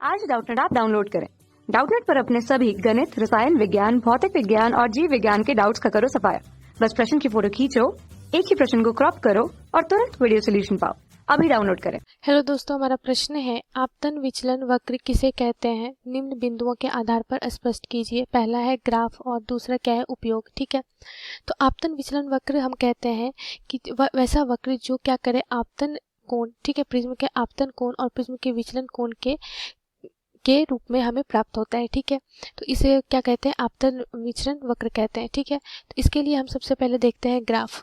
आज Doubtnut app download करें। Doubtnut पर अपने सभी गणित, रसायन विज्ञान, भौतिक विज्ञान और जीव विज्ञान के डाउट्स का करो सफाया। बस प्रश्न की फोटो खींचो, एक ही प्रश्न को क्रॉप करो और तुरंत वीडियो सोल्यूशन पाओ। अभी डाउनलोड करें। हेलो दोस्तों, हमारा प्रश्न है आपतन विचलन वक्र किसे कहते हैं? निम्न बिंदुओं के आधार पर स्पष्ट कीजिए। पहला है ग्राफ और दूसरा क्या है? उपयोग। ठीक है, तो आपतन विचलन वक्र हम कहते हैं कि वैसा वक्र जो क्या करे आपतन कोण, ठीक है, प्रिज्म के आपतन कोण और प्रिज्म के विचलन कोण के रूप में हमें प्राप्त होता है। ठीक है, तो इसे क्या कहते हैं? आपतन विचलन वक्र कहते हैं। ठीक है, तो इसके लिए हम सबसे पहले देखते हैं ग्राफ।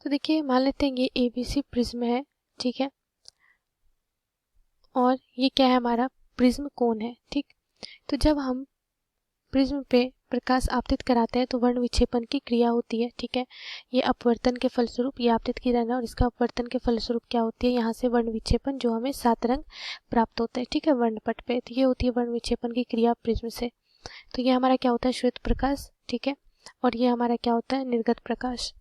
तो देखिए, मान लेते हैं ये ABC प्रिज्म है, ठीक है, और ये क्या है? हमारा प्रिज्म कोण है। ठीक, तो जब हम प्रिज्म पे प्रकाश आपतित कराते हैं तो वर्ण विक्षेपण की क्रिया होती है। ठीक है, ये अपवर्तन के फलस्वरूप ये आपतित किया जाना और इसका अपवर्तन के फलस्वरूप क्या होती है? यहाँ से वर्ण विक्षेपण जो हमें 7 रंग प्राप्त होता है। ठीक है, वर्णपट पे, तो ये होती है वर्ण विक्षेपण की क्रिया प्रिज्म से। तो ये हमारा क्या होता है? श्वेत प्रकाश। ठीक है, और ये हमारा क्या होता है? निर्गत प्रकाश।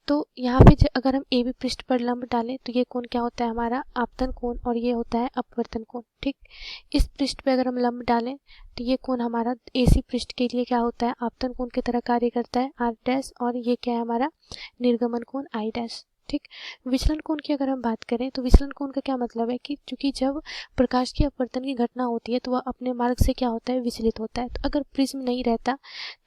तो यहाँ पे अगर हम AB पृष्ठ पर लंब डालें तो ये कोण क्या होता है? हमारा आपतन कोण, और ये होता है अपवर्तन कोण। ठीक, इस पृष्ठ पे अगर हम लंब डालें तो ये कोण हमारा AC पृष्ठ के लिए क्या होता है? आपतन कोण की तरह कार्य करता है, R डैश, और ये क्या है? हमारा निर्गमन कोण I डैश। ठीक, विचलन कोण की अगर हम बात करें तो विचलन कोण का क्या मतलब है कि चूंकि जब प्रकाश की अपवर्तन की घटना होती है तो वह अपने मार्ग से क्या होता है? विचलित होता है। तो अगर प्रिज्म नहीं रहता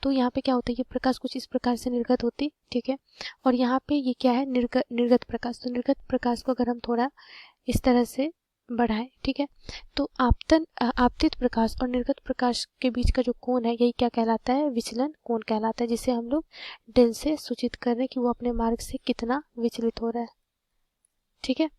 तो यहाँ पे क्या होता है? ये प्रकाश कुछ इस प्रकार से निर्गत होती। ठीक है, और यहाँ पे ये क्या है? निर्गत प्रकाश। तो निर्गत प्रकाश को अगर हम थोड़ा इस तरह से बढ़ाएं, ठीक है, तो आपतित प्रकाश और निर्गत प्रकाश के बीच का जो कोण है यही क्या कहलाता है? विचलन कोण कहलाता है, जिसे हम लोग डेल से सूचित कर रहे हैं कि वो अपने मार्ग से कितना विचलित हो रहा है। ठीक है,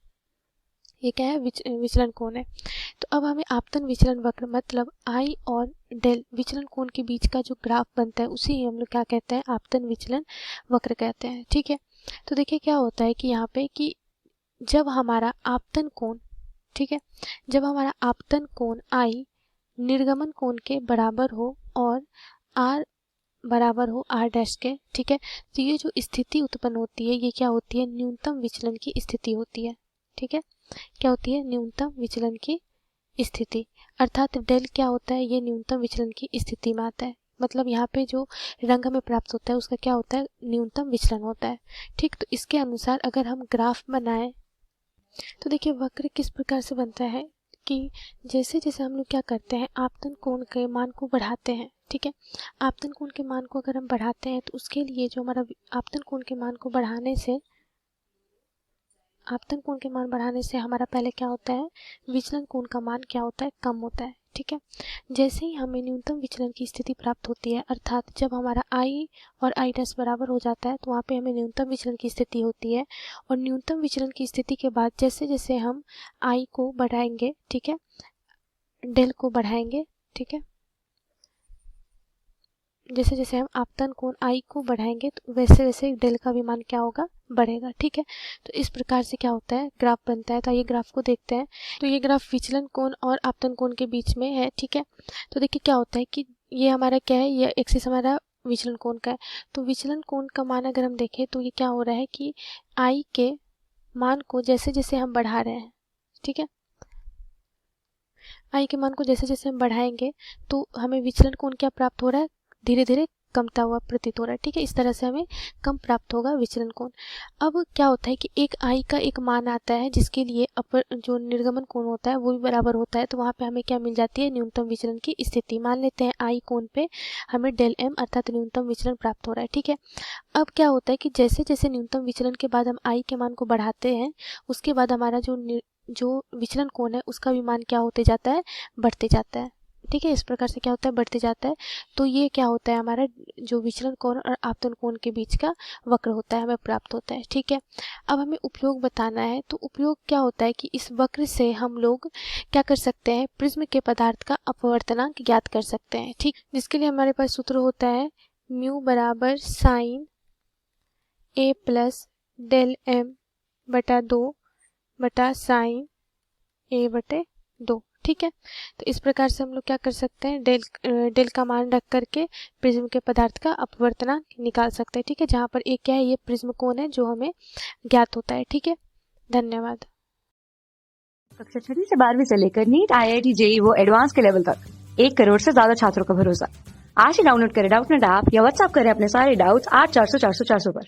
ये क्या है? विचलन कोण है। तो अब हमें आपतन विचलन वक्र मतलब I और डेल विचलन कोण के बीच का जो ग्राफ बनता है उसी हम लोग क्या कहते हैं? आपतन विचलन वक्र कहते हैं। ठीक है, तो देखिए क्या होता है कि यहाँ पे कि जब हमारा आपतन कोण, ठीक है, जब हमारा आपतन कोण I निर्गमन कोण के बराबर हो और R बराबर हो R डैश के, ठीक है, तो ये जो स्थिति उत्पन्न होती है ये क्या होती है? न्यूनतम विचलन की स्थिति होती है। ठीक है, क्या होती है? न्यूनतम विचलन की स्थिति, अर्थात डेल क्या होता है? ये न्यूनतम विचलन की स्थिति में आता है। मतलब यहाँ पे जो रंग हमें प्राप्त होता है उसका क्या होता है? न्यूनतम विचलन होता है। ठीक, तो इसके अनुसार अगर हम ग्राफ बनाएं तो देखिए वक्र किस प्रकार से बनता है कि जैसे जैसे हम लोग क्या करते हैं? आपतन कोण के मान को बढ़ाते हैं। ठीक है, आपतन कोण के मान को अगर हम बढ़ाते हैं तो उसके लिए जो हमारा आपतन कोण के मान को बढ़ाने से आपतन कोण के मान बढ़ाने से हमारा पहले क्या होता है? विचलन कोण का मान क्या होता है? कम होता है। ठीक है, जैसे ही हमें न्यूनतम विचलन की स्थिति प्राप्त होती है, अर्थात जब हमारा I और I डैश बराबर हो जाता है तो वहाँ पे हमें न्यूनतम विचलन की स्थिति होती है। और न्यूनतम विचलन की स्थिति के बाद जैसे जैसे हम I को बढ़ाएंगे, ठीक है, डेल को बढ़ाएंगे, ठीक है, जैसे जैसे हम आपतन कोण I को बढ़ाएंगे तो वैसे वैसे डेल का भी मान क्या होगा? बढ़ेगा। ठीक है, तो इस प्रकार से क्या होता है? ग्राफ बनता है। तो ये ग्राफ को देखते हैं। तो ये ग्राफ विचलन कोण और आपतन कोण के बीच में है। ठीक है, तो देखिए क्या होता है कि ये हमारा क्या है? ये एक्सिस हमारा विचलन कोण का है। तो विचलन कोण का मान अगर हम देखें तो ये क्या हो रहा है कि I के मान को जैसे जैसे हम बढ़ा रहे हैं, ठीक है, I के मान को जैसे जैसे हम बढ़ाएंगे तो हमें विचलन कोण क्या प्राप्त हो रहा है? धीरे धीरे कमता हुआ प्रतीत हो रहा है। ठीक है, इस तरह से हमें कम प्राप्त होगा विचलन कोण। अब क्या होता है कि एक I का एक मान आता है जिसके लिए अपर जो निर्गमन कोण होता है वो भी बराबर होता है, तो वहाँ पे हमें क्या मिल जाती है? न्यूनतम विचलन की स्थिति। मान लेते हैं I कोण पे हमें डेल M अर्थात न्यूनतम विचलन प्राप्त हो रहा है। ठीक है, अब क्या होता है कि जैसे जैसे न्यूनतम विचलन के बाद हम I के मान को बढ़ाते हैं उसके बाद हमारा जो विचलन कोण है उसका भी मान क्या होते जाता है? बढ़ते जाता है। ठीक है, इस प्रकार से क्या होता है? बढ़ते जाता है। तो ये क्या होता है? हमारा जो विचलन कोण और आपतन कोण के बीच का वक्र होता है हमें प्राप्त होता है। ठीक है, अब हमें उपयोग बताना है। तो उपयोग क्या होता है कि इस वक्र से हम लोग क्या कर सकते हैं? प्रिज्म के पदार्थ का अपवर्तनांक ज्ञात कर सकते हैं। ठीक, जिसके लिए हमारे पास सूत्र होता है म्यू बराबर sine A plus del M बटा 2 बटा साइन A बटे 2। ठीक है, तो इस प्रकार से हम लोग क्या कर सकते हैं? डेल का मान रख करके प्रिज्म के पदार्थ का अपवर्तनांक निकाल सकते हैं। ठीक है, जहाँ पर एक क्या है? ये प्रिज्म कोण है जो हमें ज्ञात होता है। ठीक है, धन्यवाद। कक्षा 6वीं से 12वीं से लेकर नीट, IIT, JEE वो एडवांस के लेवल तक 1 करोड़ से ज्यादा छात्रों का भरोसा। आज ही डाउनलोड करें डाउटनेट ऐप या व्हाट्सएप करें अपने सारे डाउट्स 8400 400 400 पर।